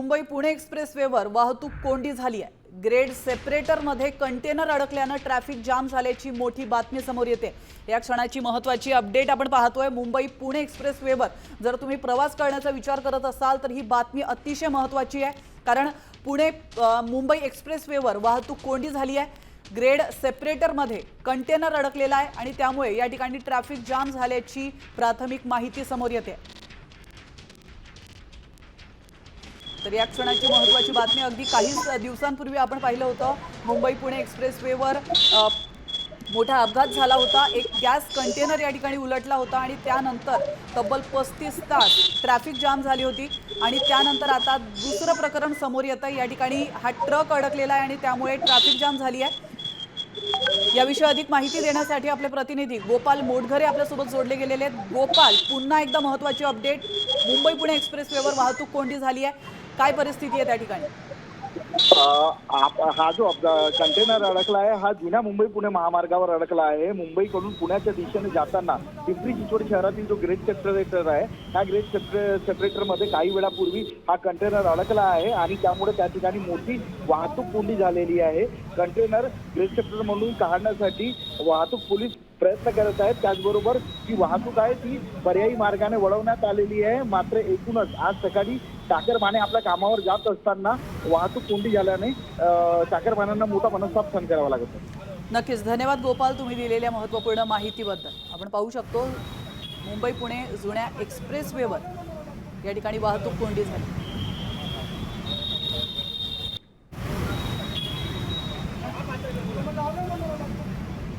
मुंबई पुणे एक्सप्रेसवेवर वाहतूक कोंडी झाली आहे। ग्रेड सेपरेटरमध्ये कंटेनर अडकल्याने ट्रॅफिक जाम झाल्याची मोठी बातमी समोर येते। या क्षणाची महत्त्वाची अपडेट आपण पाहतोय। मुंबई पुणे एक्सप्रेसवेवर जर तुम्ही प्रवास करण्याचा विचार करत असाल तर ही बातमी अतिशय महत्त्वाची आहे, कारण पुणे मुंबई एक्सप्रेसवेवर वाहतूक कोंडी झाली आहे। ग्रेड सेपरेटरमध्ये कंटेनर अडकलेला आहे आणि त्यामुळे या ठिकाणी ट्रॅफिक जाम झाल्याची प्राथमिक माहिती समोर येते। तर या क्षणाची महत्त्वाची बातमी अगदी काही दिवसांपूर्वी आपण पाहिलं होतं, मुंबई पुणे एक्सप्रेसवेवर मोठा अपघात झाला होता। एक गॅस कंटेनर या ठिकाणी उलटला होता आणि त्यानंतर तब्बल 35 तास ट्रॅफिक जाम झाली होती आणि त्यानंतर आता दुसरं प्रकरण समोर येतं। या ठिकाणी हा ट्रक अडकलेला आहे आणि त्यामुळे ट्रॅफिक जाम झाली आहे। याविषयी अधिक माहिती देण्यासाठी आपले प्रतिनिधी गोपाल मोटघरे आपल्यासोबत जोडले गेलेले आहेत। गोपाल, पुन्हा एकदा महत्त्वाची अपडेट, मुंबई पुणे एक्सप्रेसवेवर वाहतूक कोंडी झाली आहे, काय परिस्थिती आहे त्या ठिकाणी? हा जो कंटेनर अडकला आहे हा जुन्या मुंबई पुणे महामार्गावर अडकला आहे। मुंबईकडून पुण्याच्या दिशेने जाताना पिंपरी चिंचवड शहरातील जो ग्रेड सेपरेटर आहे, त्या ग्रेड सेपरेटर मध्ये काही वेळापूर्वी हा कंटेनर अडकला आहे आणि त्यामुळे त्या ठिकाणी मोठी वाहतूक कोंडी झालेली आहे। कंटेनर ग्रेड सेपरेटर मधून काढण्यासाठी वाहतूक पोलीस प्रयत्न करत आहेत। त्याचबरोबर जी वाहतूक आहे ती पर्यायी मार्गाने वळवण्यात आलेली आहे। मात्र एकूणच आज सकाळी चाकरमाने आपल्या कामावर जात असताना वाहतूक कोंडी झाल्याने चाकरमान्यांना मोठा मनस्ताप सहन करावा लागत आहे। नक्कीच, धन्यवाद गोपाल, तुम्ही दिलेल्या महत्त्वपूर्ण माहितीबद्दल। आपण पाहू शकतो मुंबई पुणे जुन्या एक्सप्रेसवेवर या ठिकाणी वाहतूक कोंडी झाली।